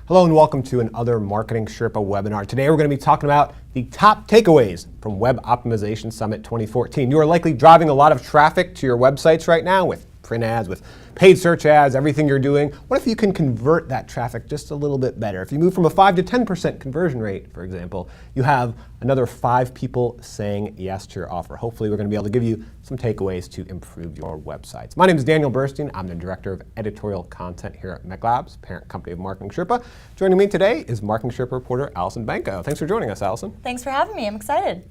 Hello and welcome to another MarketingSherpa webinar. Today we're going to be talking about the top takeaways from Web Optimization Summit 2014. You are likely driving a lot of traffic to your websites right now with print ads, with paid search ads, everything you're doing. What if you can convert that traffic just a little bit better? If you move from a 5 to 10% conversion rate, for example, you have another 5 people saying yes to your offer. Hopefully we're going to be able to give you some takeaways to improve your websites. My name is Daniel Burstein. I'm the Director of Editorial Content here at MECLABS, parent company of MarketingSherpa. Joining me today is MarketingSherpa reporter Allison Banko. Thanks for joining us, Allison. Thanks for having me. I'm excited.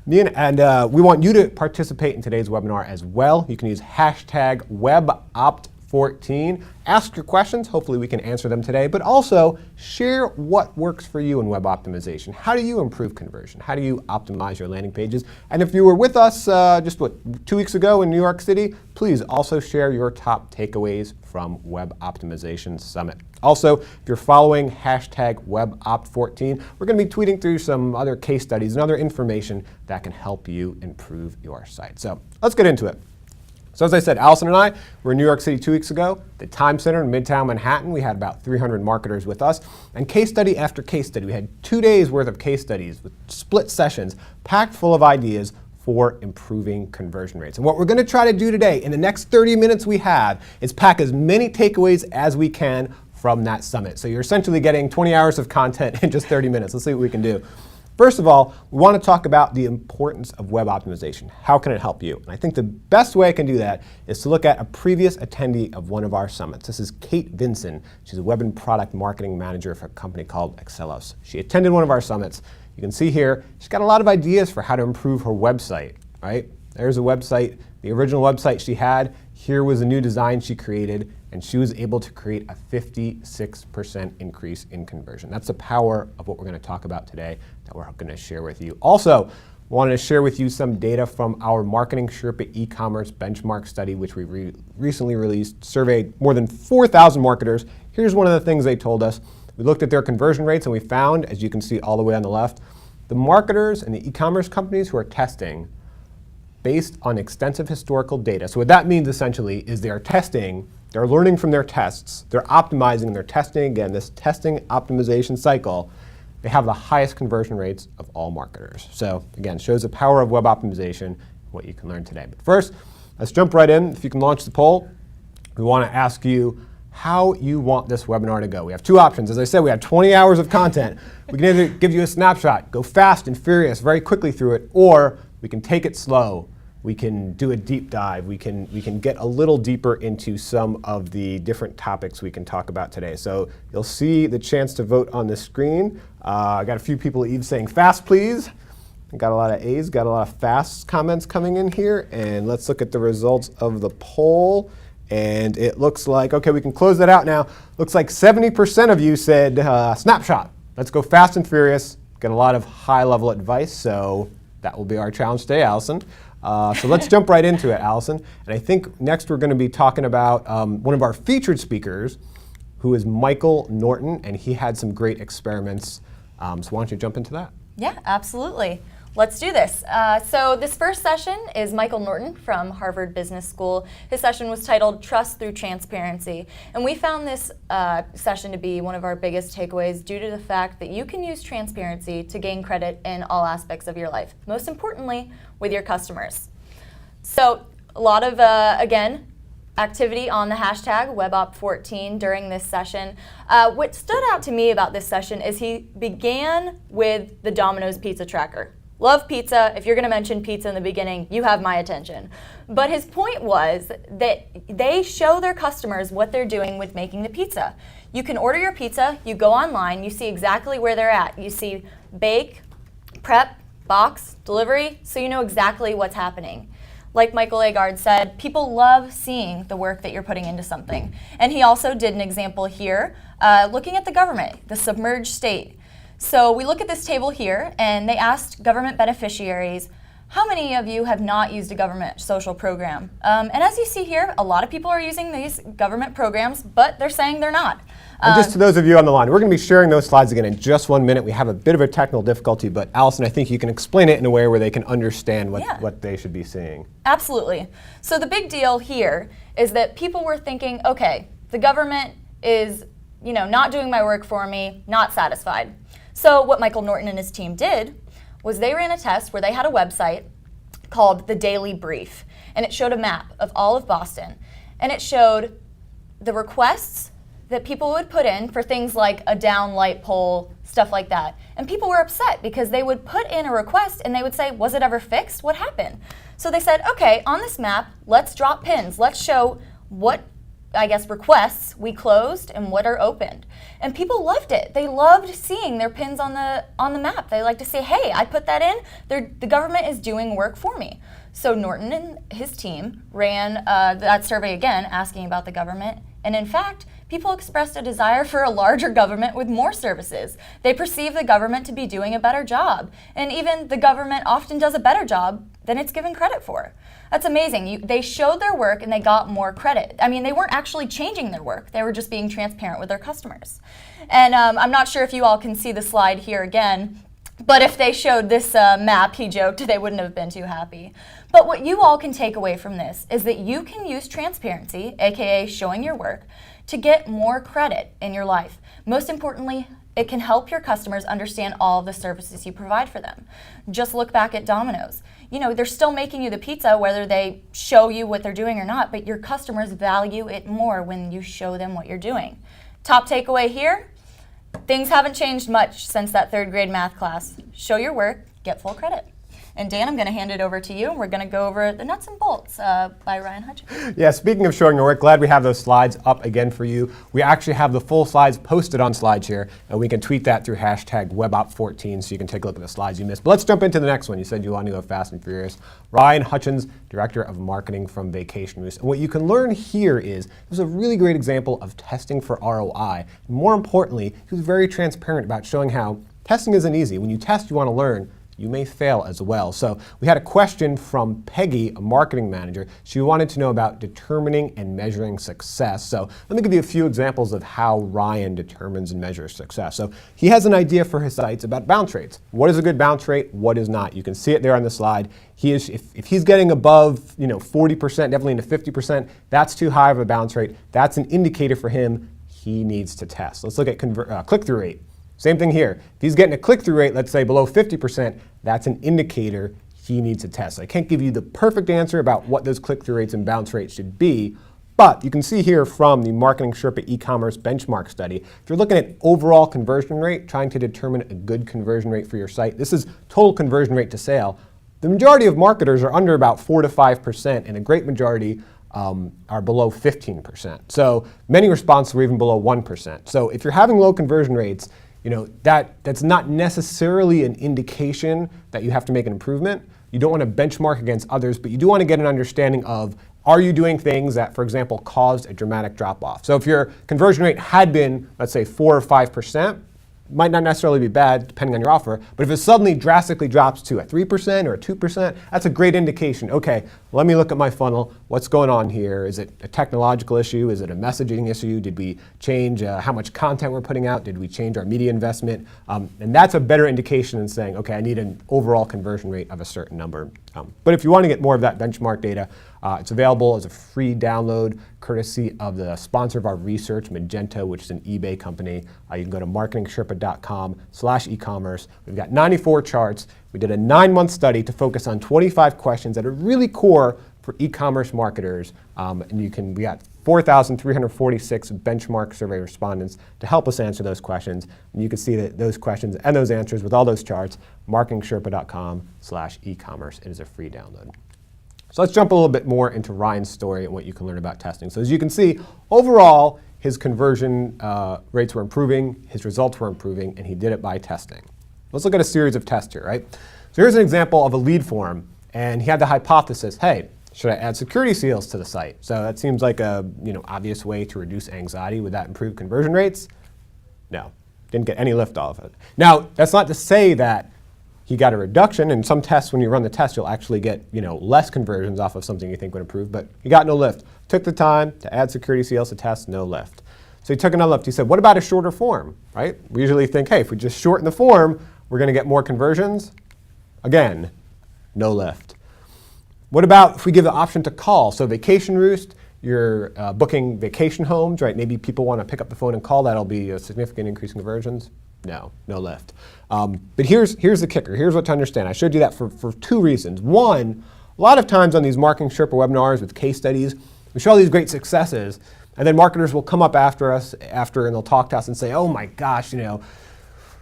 And we want you to participate in today's webinar as well. You can use hashtag WebOpt14. Ask your questions. Hopefully we can answer them today. But also share what works for you in web optimization. How do you improve conversion? How do you optimize your landing pages? And if you were with us just 2 weeks ago in New York City, please also share your top takeaways from Web Optimization Summit. Also, if you're following hashtag WebOpt14, we're going to be tweeting through some other case studies and other information that can help you improve your site. So let's get into it. So as I said, Allison and I were in New York City 2 weeks ago, the Time Center in Midtown Manhattan. We had about 300 marketers with us. And case study after case study, we had 2 days worth of case studies with split sessions packed full of ideas for improving conversion rates. And what we're going to try to do today in the next 30 minutes we have is pack as many takeaways as we can from that summit. So you're essentially getting 20 hours of content in just 30 minutes. Let's see what we can do. First of all, we want to talk about the importance of web optimization. How can it help you? And I think the best way I can do that is to look at a previous attendee of one of our summits. This is Kate Vinson. She's a web and product marketing manager for a company called Excelos. She attended one of our summits. You can see here, she's got a lot of ideas for how to improve her website, right? There's a website, the original website she had. Here was a new design she created, and she was able to create a 56% increase in conversion. That's the power of what we're going to talk about today that we're going to share with you. Also, we wanted to share with you some data from our MarketingSherpa e-commerce benchmark study, which we recently released, surveyed more than 4,000 marketers. Here's one of the things they told us. We looked at their conversion rates, and we found, as you can see all the way on the left, the marketers and the e-commerce companies who are testing based on extensive historical data. So what that means essentially is they are testing, they're learning from their tests, they're optimizing, they're testing again, this testing optimization cycle. They have the highest conversion rates of all marketers. So again, shows the power of web optimization, what you can learn today. But first, let's jump right in. If you can launch the poll, we want to ask you how you want this webinar to go. We have 2 options. As I said, we have 20 hours of content. We can either give you a snapshot, go fast and furious very quickly through it, or we can take it slow. We can do a deep dive. We can get a little deeper into some of the different topics we can talk about today. So you'll see the chance to vote on the screen. I got a few people even saying fast, please. Got a lot of A's, got a lot of fast comments coming in here. And let's look at the results of the poll. And it looks like, okay, we can close that out now. Looks like 70% of you said Snapshot. Let's go fast and furious. Get a lot of high-level advice, so that will be our challenge today, Allison. So let's jump right into it, Allison. And I think next we're going to be talking about one of our featured speakers, who is Michael Norton, and he had some great experiments. So why don't you jump into that? Yeah, absolutely. Let's do this. So this first session is Michael Norton from Harvard Business School. His session was titled Trust Through Transparency. And we found this session to be one of our biggest takeaways due to the fact that you can use transparency to gain credit in all aspects of your life, most importantly with your customers. So a lot of, again, activity on the hashtag WebOpt14 during this session. What stood out to me about this session is he began with the Domino's pizza tracker. Love pizza. If you're going to mention pizza in the beginning, you have my attention. But his point was that they show their customers what they're doing with making the pizza. You can order your pizza, you go online, you see exactly where they're at. You see bake, prep, box, delivery, so you know exactly what's happening. Like Michael Agard said, people love seeing the work that you're putting into something. And he also did an example here, looking at the government, the submerged state. So we look at this table here, and they asked government beneficiaries, how many of you have not used a government social program? And as you see here, a lot of people are using these government programs, but they're saying they're not. And just to those of you on the line, we're going to be sharing those slides again in just 1 minute. We have a bit of a technical difficulty, but Allison, I think you can explain it in a way where they can understand what they should be seeing. Absolutely. So the big deal here is that people were thinking, okay, the government is not doing my work for me, not satisfied. So what Michael Norton and his team did was they ran a test where they had a website called The Daily Brief, and it showed a map of all of Boston, and it showed the requests that people would put in for things like a down light pole, stuff like that. And people were upset because they would put in a request and they would say, was it ever fixed? What happened? So they said, okay, on this map, let's drop pins. Let's show what, requests we closed and what are opened. And people loved it. They loved seeing their pins on the map. They like to say, hey, I put that in. The government is doing work for me. So Norton and his team ran that survey again, asking about the government. And in fact, people expressed a desire for a larger government with more services. They perceive the government to be doing a better job. And even the government often does a better job than it's given credit for. That's amazing. They showed their work and they got more credit. I mean, they weren't actually changing their work. They were just being transparent with their customers. And I'm not sure if you all can see the slide here again, but if they showed this map, he joked, they wouldn't have been too happy. But what you all can take away from this is that you can use transparency, aka showing your work, to get more credit in your life. Most importantly, it can help your customers understand all of the services you provide for them. Just look back at Domino's. They're still making you the pizza whether they show you what they're doing or not, but your customers value it more when you show them what you're doing. Top takeaway here, things haven't changed much since that 3rd grade math class. Show your work, get full credit. And Dan, I'm going to hand it over to you, and we're going to go over the nuts and bolts by Ryan Hutchins. Yeah, speaking of showing your work, glad we have those slides up again for you. We actually have the full slides posted on SlideShare, and we can tweet that through hashtag WebOp14 so you can take a look at the slides you missed. But let's jump into the next one. You said you want to go fast and furious. Ryan Hutchins, Director of Marketing from Vacation Roost. And what you can learn here is, this is a really great example of testing for ROI. And more importantly, he was very transparent about showing how testing isn't easy. When you test, you want to learn. You may fail as well. So we had a question from Peggy, a marketing manager. She wanted to know about determining and measuring success. So let me give you a few examples of how Ryan determines and measures success. So he has an idea for his sites about bounce rates. What is a good bounce rate? What is not? You can see it there on the slide. If he's getting above 40%, definitely into 50%, that's too high of a bounce rate. That's an indicator for him he needs to test. Let's look at click-through rate. Same thing here. If he's getting a click-through rate, let's say below 50%, that's an indicator he needs to test. I can't give you the perfect answer about what those click-through rates and bounce rates should be, but you can see here from the MarketingSherpa e-commerce benchmark study, if you're looking at overall conversion rate, trying to determine a good conversion rate for your site, this is total conversion rate to sale. The majority of marketers are under about 4 to 5%, and a great majority are below 15%. So many responses were even below 1%. So if you're having low conversion rates, that's not necessarily an indication that you have to make an improvement. You don't want to benchmark against others, but you do want to get an understanding of, are you doing things that, for example, caused a dramatic drop-off? So if your conversion rate had been, let's say, 4 or 5%, might not necessarily be bad depending on your offer, but if it suddenly drastically drops to a 3% or a 2%, that's a great indication. Okay, let me look at my funnel. What's going on here? Is it a technological issue? Is it a messaging issue? Did we change how much content we're putting out? Did we change our media investment? And that's a better indication than saying, okay, I need an overall conversion rate of a certain number. But if you want to get more of that benchmark data, it's available as a free download courtesy of the sponsor of our research, Magento, which is an eBay company. You can go to marketingsherpa.com/e-commerce. We've got 94 charts. We did a 9-month study to focus on 25 questions that are really core for e-commerce marketers. And we got 4,346 benchmark survey respondents to help us answer those questions. And you can see that those questions and those answers with all those charts, marketingsherpa.com/e-commerce. It is a free download. So let's jump a little bit more into Ryan's story and what you can learn about testing. So as you can see, overall, his conversion rates were improving, his results were improving, and he did it by testing. Let's look at a series of tests here, right? So here's an example of a lead form, and he had the hypothesis, hey, should I add security seals to the site? So that seems like a obvious way to reduce anxiety. Would that improve conversion rates? No, didn't get any lift off it. Now, that's not to say that he got a reduction. In some tests, when you run the test, you'll actually get less conversions off of something you think would improve, but he got no lift. Took the time to add security seals to test, no lift. So he took another lift. He said, what about a shorter form, right? We usually think, hey, if we just shorten the form, we're going to get more conversions. Again, no lift. What about if we give the option to call? So Vacation Roost, you're booking vacation homes, right? Maybe people want to pick up the phone and call. That'll be a significant increase in conversions. No lift. But here's the kicker. Here's what to understand. I showed you that for two reasons. One, a lot of times on these MarketingSherpa webinars with case studies, we show all these great successes, and then marketers will come up after and they'll talk to us and say, oh my gosh,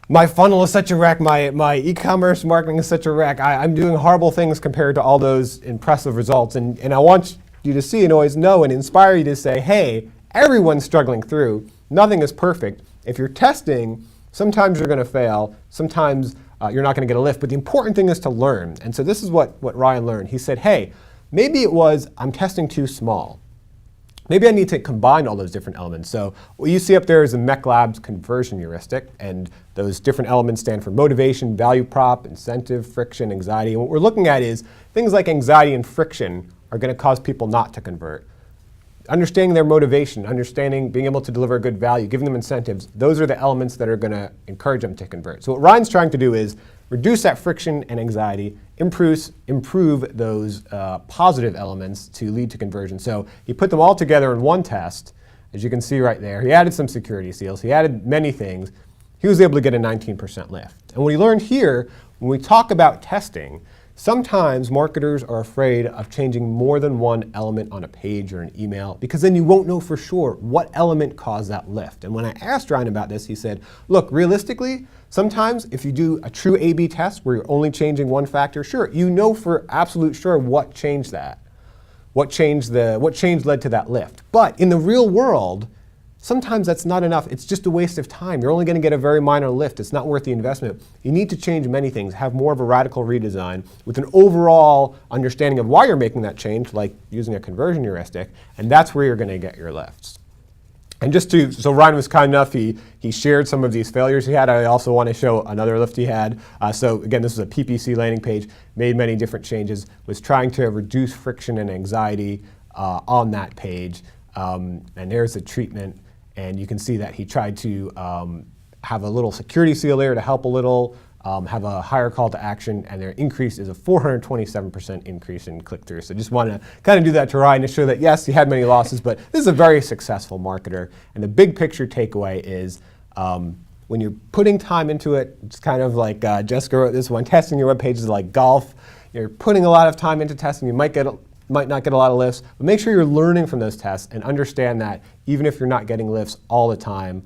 my funnel is such a wreck, my e-commerce marketing is such a wreck, I'm doing horrible things compared to all those impressive results. And I want you to see and always know and inspire you to say, hey, everyone's struggling through. Nothing is perfect. If you're testing, sometimes you're going to fail. Sometimes you're not going to get a lift. But the important thing is to learn. And so this is what Ryan learned. He said, hey, maybe it was I'm testing too small. Maybe I need to combine all those different elements. So what you see up there is a MECLABS conversion heuristic, and those different elements stand for motivation, value prop, incentive, friction, anxiety. And what we're looking at is things like anxiety and friction are going to cause people not to convert. Understanding their motivation, being able to deliver a good value, giving them incentives, those are the elements that are going to encourage them to convert. So what Ryan's trying to do is reduce that friction and anxiety, improve those positive elements to lead to conversion. So he put them all together in one test, as you can see right there. He added some security seals. He added many things. He was able to get a 19% lift. And what he learned here, when we talk about testing, sometimes marketers are afraid of changing more than one element on a page or an email because then you won't know for sure what element caused that lift. And when I asked Ryan about this, he said, look, realistically, sometimes if you do a true A/B test where you're only changing one factor, sure, you know for absolute sure what changed that. What change led to that lift. But in the real world, sometimes that's not enough. It's just a waste of time. You're only going to get a very minor lift. It's not worth the investment. You need to change many things, have more of a radical redesign with an overall understanding of why you're making that change, like using a conversion heuristic, and that's where you're going to get your lifts. And so Ryan was kind enough, he shared some of these failures he had. I also want to show another lift he had. So again, this is a PPC landing page, made many different changes, was trying to reduce friction and anxiety on that page. And there's the treatment. And you can see that he tried to have a little security seal there to help a little, have a higher call to action, and their increase is a 427% increase in click-through. So just want to kind of do that to Ryan to show that, yes, he had many losses, but this is a very successful marketer. And the big picture takeaway is when you're putting time into it, it's kind of like Jessica wrote this one, testing your web pages is like golf. You're putting a lot of time into testing. You might not get a lot of lifts, but make sure you're learning from those tests and understand that even if you're not getting lifts all the time,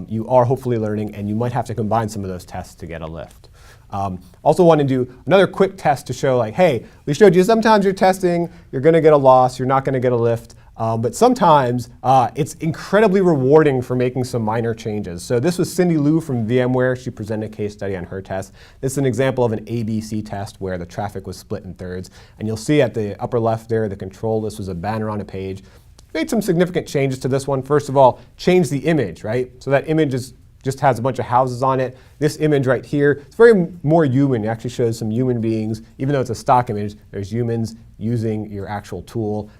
you are hopefully learning, and you might have to combine some of those tests to get a lift. Also want to do another quick test to show like, hey, we showed you sometimes you're testing, you're going to get a loss, you're not going to get a lift. But sometimes it's incredibly rewarding for making some minor changes. So this was Cindy Liu from VMware. She presented a case study on her test. This is an example of an ABC test where the traffic was split in thirds. And you'll see at the upper left there, the control, this was a banner on a page. Made some significant changes to this one. First of all, changed the image, right? So that image just has a bunch of houses on it. This image right here, it's very more human. It actually shows some human beings. Even though it's a stock image, there's humans using your actual tool.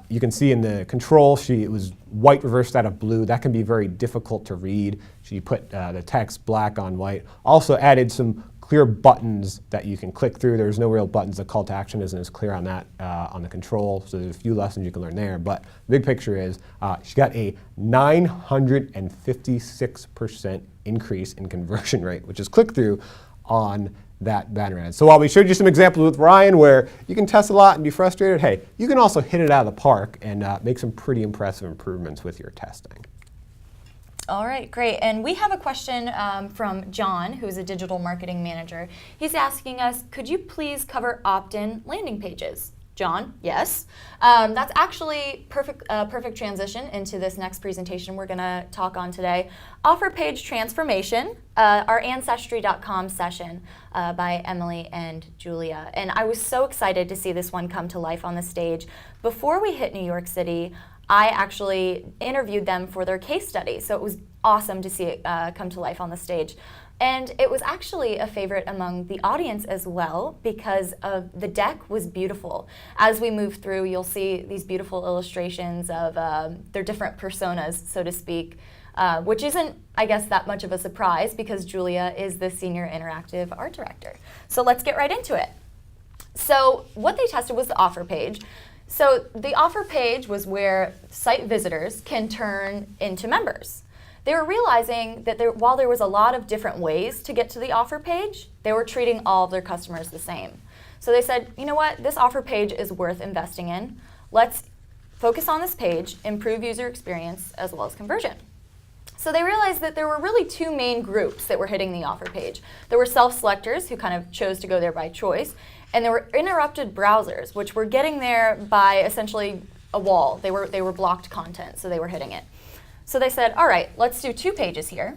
You can see in the control sheet, it was white reversed out of blue. That can be very difficult to read. She put the text black on white. Also added some clear buttons that you can click through. There's no real buttons. The call to action isn't as clear on that on the control. So there's a few lessons you can learn there. But the big picture is she got a 956% increase in conversion rate, which is click through on that banner ad. So while we showed you some examples with Ryan where you can test a lot and be frustrated, hey, you can also hit it out of the park and make some pretty impressive improvements with your testing. All right, great. And we have a question from John, who's a digital marketing manager. He's asking us, could you please cover opt-in landing pages? John, yes. That's actually perfect transition into this next presentation we're going to talk on today. Offer page transformation, our ancestry.com session by Emily and Julia. And I was so excited to see this one come to life on the stage. Before we hit New York City, I actually interviewed them for their case study. So it was awesome to see it come to life on the stage. And it was actually a favorite among the audience as well because of the deck was beautiful. As we move through, you'll see these beautiful illustrations of their different personas, so to speak, which isn't, I guess, that much of a surprise because Julia is the senior interactive art director. So let's get right into it. So what they tested was the offer page. So the offer page was where site visitors can turn into members. They were realizing that while there was a lot of different ways to get to the offer page, they were treating all of their customers the same. So they said, you know what, this offer page is worth investing in. Let's focus on this page, improve user experience as well as conversion. So they realized that there were really two main groups that were hitting the offer page. There were self-selectors who kind of chose to go there by choice, and there were interrupted browsers, which were getting there by essentially a wall. They were blocked content, so they were hitting it. So they said, all right, let's do 2 pages here.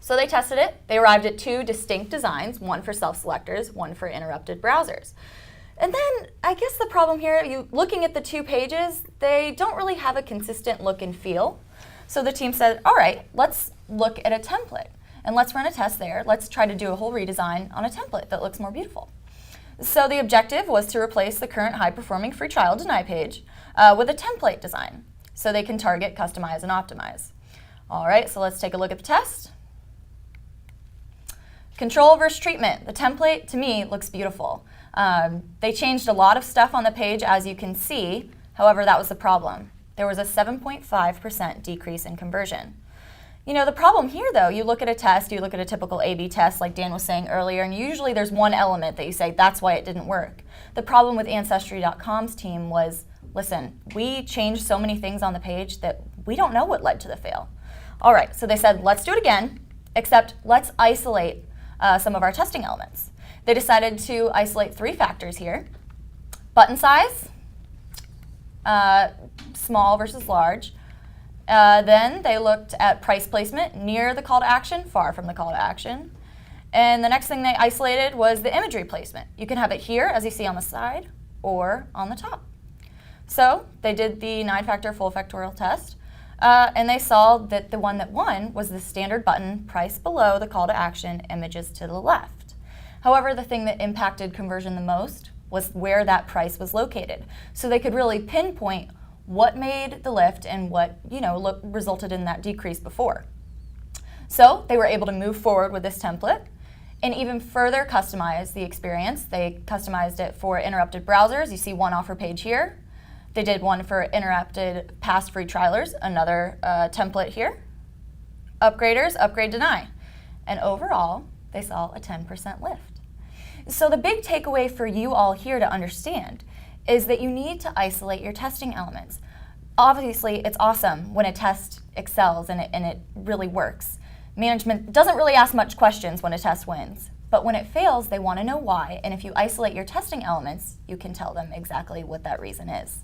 So they tested it. They arrived at 2 distinct designs, one for self-selectors, one for interrupted browsers. And then I guess the problem here, looking at the 2 pages, they don't really have a consistent look and feel. So the team said, all right, let's look at a template and let's run a test there. Let's try to do a whole redesign on a template that looks more beautiful. So the objective was to replace the current high-performing free trial deny page with a template design so they can target, customize, and optimize. All right, so let's take a look at the test. Control versus treatment. The template, to me, looks beautiful. They changed a lot of stuff on the page, as you can see. However, that was the problem. There was a 7.5% decrease in conversion. You know, the problem here, though, you look at a test, you look at a typical A/B test, like Dan was saying earlier, and usually there's one element that you say, that's why it didn't work. The problem with Ancestry.com's team was, listen, we changed so many things on the page that we don't know what led to the fail. All right, so they said, let's do it again, except let's isolate some of our testing elements. They decided to isolate 3 factors here. Button size, small versus large. Then they looked at price placement, near the call to action, far from the call to action. And the next thing they isolated was the imagery placement. You can have it here, as you see on the side, or on the top. So they did the 9-factor full factorial test, and they saw that the one that won was the standard button, price below the call to action, images to the left. However, the thing that impacted conversion the most was where that price was located. So they could really pinpoint what made the lift and what resulted in that decrease before. So they were able to move forward with this template and even further customize the experience. They customized it for interrupted browsers. You see one offer page here. They did one for interrupted past free trialers, another template here. Upgraders, upgrade deny. And overall, they saw a 10% lift. So the big takeaway for you all here to understand is that you need to isolate your testing elements. Obviously, it's awesome when a test excels and it really works. Management doesn't really ask much questions when a test wins, but when it fails, they want to know why, and if you isolate your testing elements, you can tell them exactly what that reason is.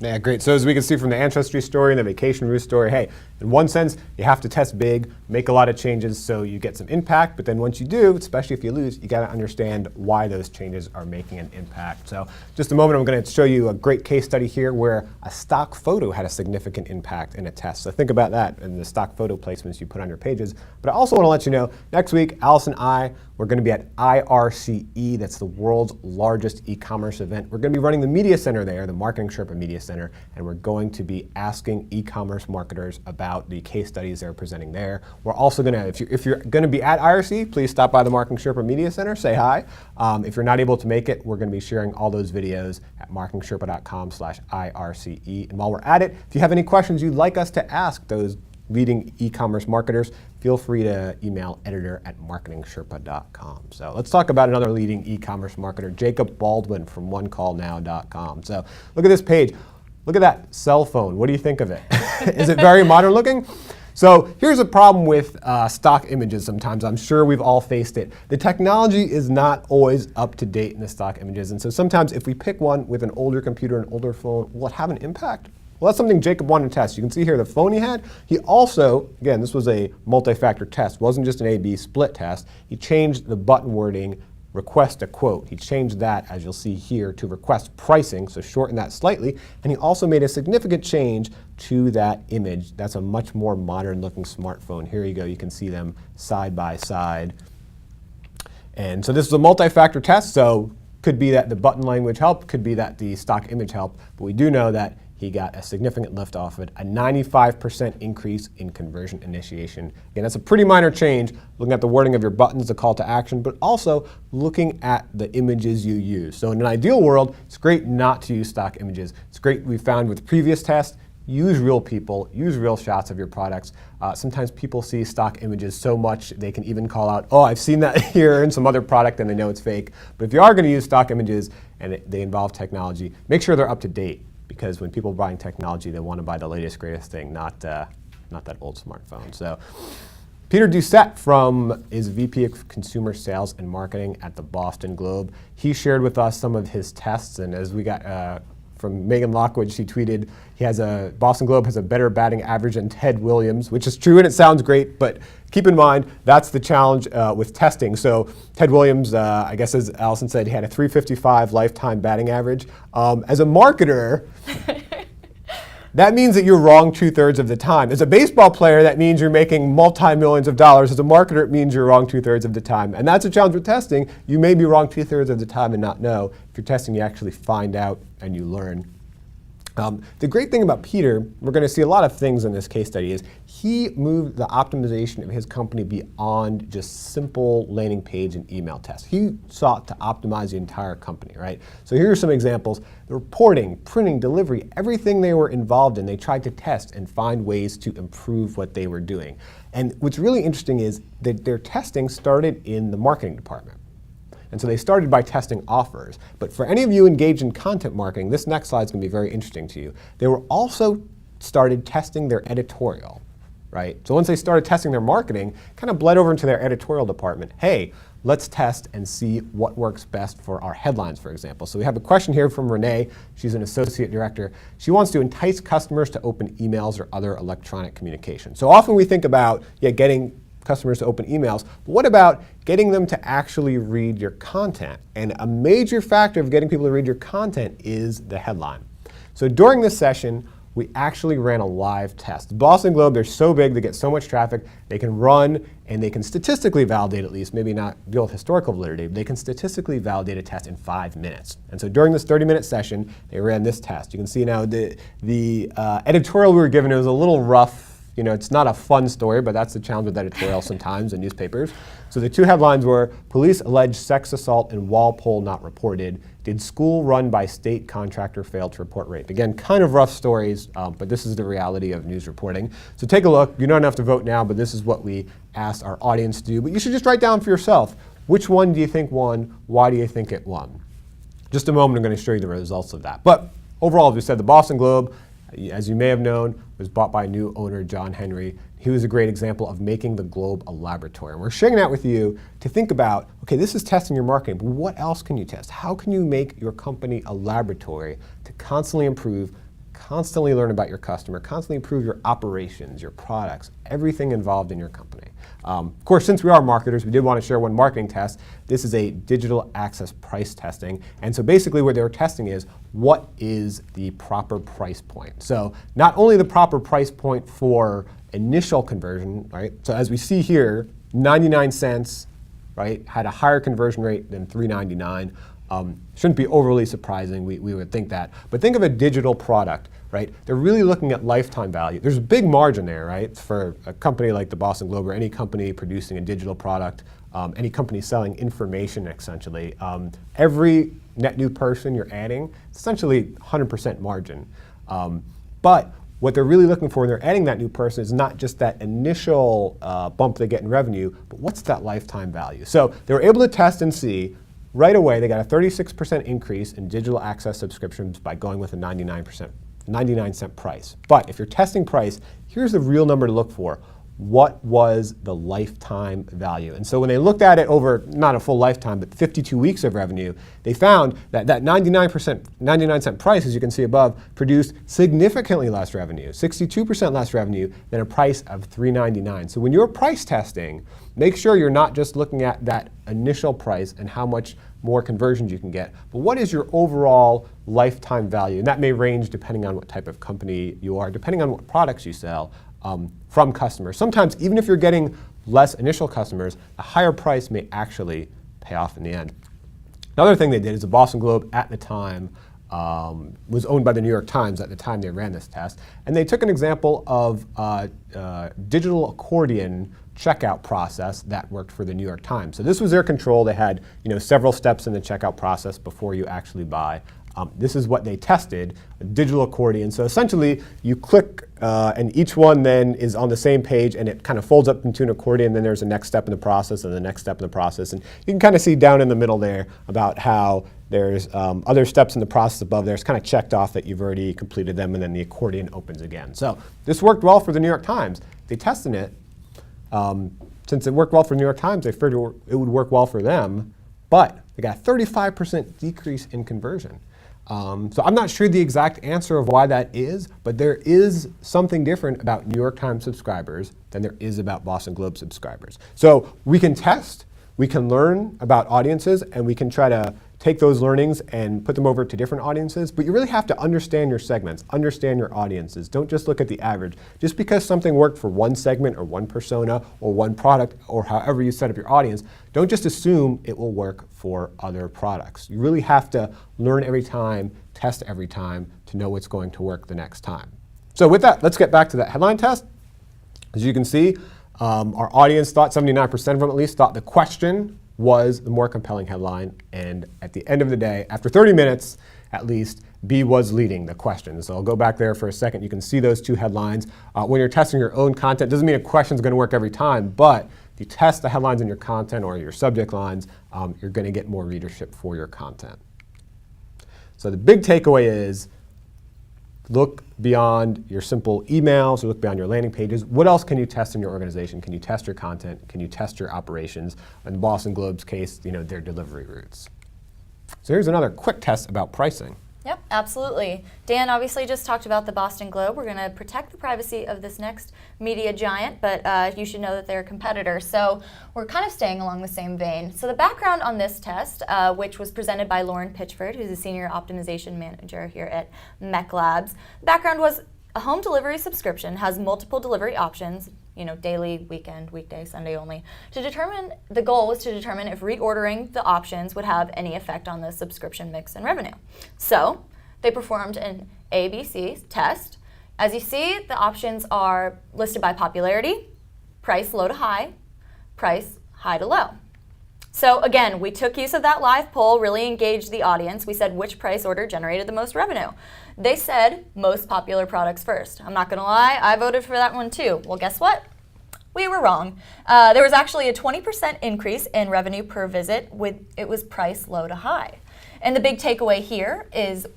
Yeah, great. So as we can see from the Ancestry story and the Vacation Roost story, hey, in one sense, you have to test big, make a lot of changes so you get some impact, but then once you do, especially if you lose, you got to understand why those changes are making an impact. So just a moment, I'm going to show you a great case study here where a stock photo had a significant impact in a test. So think about that in the stock photo placements you put on your pages. But I also want to let you know, next week, Allison and I, we're going to be at IRCE, that's the world's largest e-commerce event. We're going to be running the Media Center there, the MarketingSherpa Media Center, and we're going to be asking e-commerce marketers about the case studies they're presenting there. We're also going to, if you're going to be at IRC, please stop by the MarketingSherpa Media Center, say hi. If you're not able to make it, we're going to be sharing all those videos at marketingsherpa.com/IRCE. And while we're at it, if you have any questions you'd like us to ask those leading e-commerce marketers, feel free to email editor@marketingsherpa.com. So let's talk about another leading e-commerce marketer, Jacob Baldwin from onecallnow.com. So look at this page. Look at that cell phone. What do you think of it? Is it very modern looking? So here's a problem with stock images sometimes. I'm sure we've all faced it. The technology is not always up to date in the stock images. And so sometimes if we pick one with an older computer, an older phone, will it have an impact? Well, that's something Jacob wanted to test. You can see here the phone he had. He also, again, this was a multi-factor test. It wasn't just an A/B split test. He changed the button wording, request a quote. He changed that, as you'll see here, to request pricing, so shorten that slightly. And he also made a significant change to that image. That's a much more modern looking smartphone. Here you go. You can see them side by side. And so this is a multi-factor test. So could be that the button language helped, could be that the stock image helped. But we do know that he got a significant lift off of it, a 95% increase in conversion initiation. Again, that's a pretty minor change, looking at the wording of your buttons, the call to action, but also looking at the images you use. So in an ideal world, it's great not to use stock images. It's great, we found with previous tests, use real people, use real shots of your products. Sometimes people see stock images so much they can even call out, oh, I've seen that here in some other product and they know it's fake. But if you are going to use stock images and they involve technology, make sure they're up to date, because when people are buying technology, they want to buy the latest, greatest thing, not that old smartphone. So Peter Doucette is VP of Consumer Sales and Marketing at the Boston Globe. He shared with us some of his tests, and as we got from Megan Lockwood, she tweeted, Boston Globe has a better batting average than Ted Williams, which is true and it sounds great, but keep in mind, that's the challenge with testing. So Ted Williams, I guess as Allison said, he had a 355 lifetime batting average. As a marketer, that means that you're wrong 2/3 of the time. As a baseball player, that means you're making multi-millions of dollars. As a marketer, it means you're wrong 2/3 of the time. And that's a challenge with testing. You may be wrong 2/3 of the time and not know. If you're testing, you actually find out and you learn. The great thing about Peter, we're going to see a lot of things in this case study, is he moved the optimization of his company beyond just simple landing page and email tests. He sought to optimize the entire company, right? So here are some examples. The reporting, printing, delivery, everything they were involved in, they tried to test and find ways to improve what they were doing. And what's really interesting is that their testing started in the marketing department. And so they started by testing offers. But for any of you engaged in content marketing, this next slide is going to be very interesting to you. They were also started testing their editorial, right? So once they started testing their marketing, kind of bled over into their editorial department. Hey, let's test and see what works best for our headlines, for example. So we have a question here from Renee. She's an associate director. She wants to entice customers to open emails or other electronic communication. So often we think about getting customers to open emails, but what about getting them to actually read your content? And a major factor of getting people to read your content is the headline. So during this session, we actually ran a live test. The Boston Globe, they're so big, they get so much traffic, they can run and they can statistically validate, at least, maybe not deal with historical validity, but they can statistically validate a test in 5 minutes. And so during this 30-minute session, they ran this test. You can see now the editorial we were given, it was a little rough. You know, it's not a fun story, but that's the challenge with editorial sometimes in newspapers. So the two headlines were, police allege sex assault in Walpole not reported. Did school run by state contractor fail to report rape? Again, kind of rough stories, but this is the reality of news reporting. So take a look. You don't have to vote now, but this is what we asked our audience to do. But you should just write down for yourself, which one do you think won? Why do you think it won? Just a moment, I'm going to show you the results of that. But overall, as we said, the Boston Globe, as you may have known, was bought by new owner John Henry. He was a great example of making the Globe a laboratory. And we're sharing that with you to think about, okay, this is testing your marketing, but what else can you test? How can you make your company a laboratory to constantly improve, constantly learn about your customer, constantly improve your operations, your products, everything involved in your company? Of course, since we are marketers, we did want to share one marketing test. This is a digital access price testing. And so basically what they were testing is, what is the proper price point? So not only the proper price point for initial conversion, right? So as we see here, 99 cents, right, had a higher conversion rate than $3.99. Shouldn't be overly surprising, we would think that. But think of a digital product, right? They're really looking at lifetime value. There's a big margin there, right? For a company like the Boston Globe or any company producing a digital product, any company selling information essentially. Every net new person you're adding, it's essentially 100% margin. But what they're really looking for when they're adding that new person is not just that initial bump they get in revenue, but what's that lifetime value? So they were able to test and see right away they got a 36% increase in digital access subscriptions by going with a 99-cent price. But if you're testing price, here's the real number to look for. What was the lifetime value? And so when they looked at it over, not a full lifetime, but 52 weeks of revenue, they found that that 99-cent price, as you can see above, produced significantly less revenue, 62% less revenue than a price of $3.99. So when you're price testing, make sure you're not just looking at that initial price and how much more conversions you can get, but what is your overall lifetime value? And that may range depending on what type of company you are, depending on what products you sell. From customers. Sometimes, even if you're getting less initial customers, a higher price may actually pay off in the end. Another thing they did is the Boston Globe at the time was owned by the New York Times at the time they ran this test. And they took an example of digital accordion checkout process that worked for the New York Times. So this was their control. They had several steps in the checkout process before you actually buy. This is what they tested, a digital accordion. So essentially, you click, and each one then is on the same page, and it kind of folds up into an accordion. Then there's a next step in the process, and the next step in the process. And you can kind of see down in the middle there about how there's other steps in the process above there. It's kind of checked off that you've already completed them, and then the accordion opens again. So this worked well for the New York Times. They tested it. Since it worked well for the New York Times, they figured it would work well for them. But they got a 35% decrease in conversion. So I'm not sure the exact answer of why that is, but there is something different about New York Times subscribers than there is about Boston Globe subscribers. So we can test, we can learn about audiences, and we can try to take those learnings and put them over to different audiences, but you really have to understand your segments, understand your audiences. Don't just look at the average. Just because something worked for one segment or one persona or one product or however you set up your audience, don't just assume it will work for other products. You really have to learn every time, test every time to know what's going to work the next time. So with that, let's get back to that headline test. As you can see, our audience thought, 79% of them at least, thought the question was the more compelling headline. And at the end of the day, after 30 minutes at least, B was leading the question. So I'll go back there for a second. You can see those two headlines. When you're testing your own content, doesn't mean a question is going to work every time, but if you test the headlines in your content or your subject lines, you're going to get more readership for your content. So the big takeaway is look beyond your simple emails or look beyond your landing pages. What else can you test in your organization? Can you test your content? Can you test your operations? In Boston Globe's case, their delivery routes. So here's another quick test about pricing. Yep, absolutely. Dan obviously just talked about the Boston Globe. We're going to protect the privacy of this next media giant, but you should know that they're a competitor. So we're kind of staying along the same vein. So the background on this test, which was presented by Lauren Pitchford, who's a senior optimization manager here at MECLABS. The background was a home delivery subscription has multiple delivery options, daily, weekend, weekday, Sunday only. The goal was to determine if reordering the options would have any effect on the subscription mix and revenue. So they performed an ABC test. As you see, the options are listed by popularity, price low to high, price high to low. So again, we took use of that live poll, really engaged the audience. We said which price order generated the most revenue. They said most popular products first. I'm not going to lie, I voted for that one too. Well, guess what? We were wrong. There was actually a 20% increase in revenue per visit. It was price low to high. And the big takeaway here is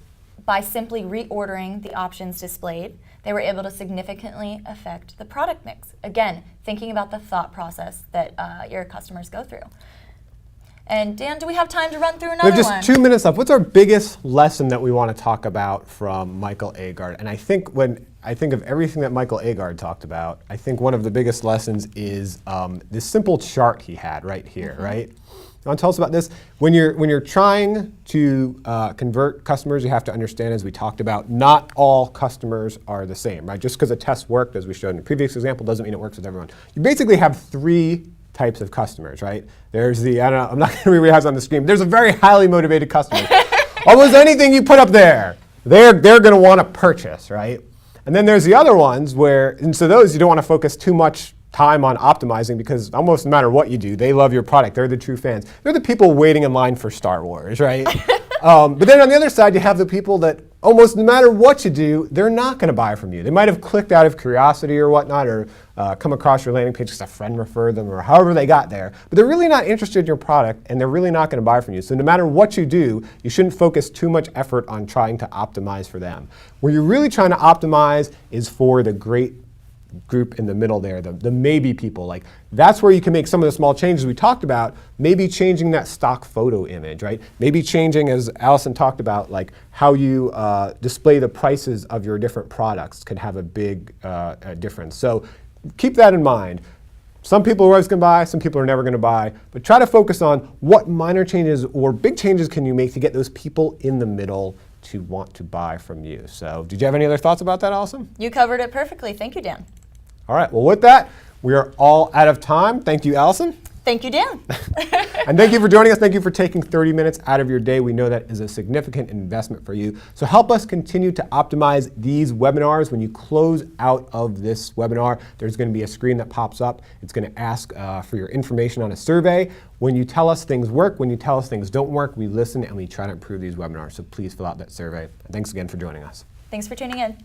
by simply reordering the options displayed, they were able to significantly affect the product mix. Again, thinking about the thought process that your customers go through. And Dan, do we have time to run through another one? We have just 2 minutes left. What's our biggest lesson that we want to talk about from Michael Agard? And I think when I think of everything that Michael Agard talked about, I think one of the biggest lessons is this simple chart he had right here, right? You want to tell us about this? When you're trying to convert customers, you have to understand, as we talked about, not all customers are the same, right? Just because a test worked, as we showed in the previous example, doesn't mean it works with everyone. You basically have three types of customers, right? There's the, I don't know, I'm not going to read what it has on the screen, but there's a very highly motivated customer. Almost anything you put up there, they're going to want to purchase, right? And then there's the other ones where, and so those you don't want to focus too much time on optimizing because almost no matter what you do, they love your product. They're the true fans. They're the people waiting in line for Star Wars, right? But then on the other side, you have the people that almost no matter what you do, they're not going to buy from you. They might have clicked out of curiosity or whatnot, or come across your landing page because a friend referred them, or however they got there. But they're really not interested in your product, and they're really not going to buy from you. So no matter what you do, you shouldn't focus too much effort on trying to optimize for them. Where you're really trying to optimize is for the great group in the middle there, the maybe people. Like that's where you can make some of the small changes we talked about, maybe changing that stock photo image, right? Maybe changing, as Allison talked about, like how you display the prices of your different products could have a big difference. So keep that in mind. Some people are always going to buy, some people are never going to buy, but try to focus on what minor changes or big changes can you make to get those people in the middle to want to buy from you. So did you have any other thoughts about that, Allison? You covered it perfectly. Thank you, Dan. All right, well with that, we are all out of time. Thank you, Allison. Thank you, Dan. And thank you for joining us. Thank you for taking 30 minutes out of your day. We know that is a significant investment for you. So help us continue to optimize these webinars. When you close out of this webinar, there's going to be a screen that pops up. It's going to ask for your information on a survey. When you tell us things work, when you tell us things don't work, we listen and we try to improve these webinars. So please fill out that survey. And thanks again for joining us. Thanks for tuning in.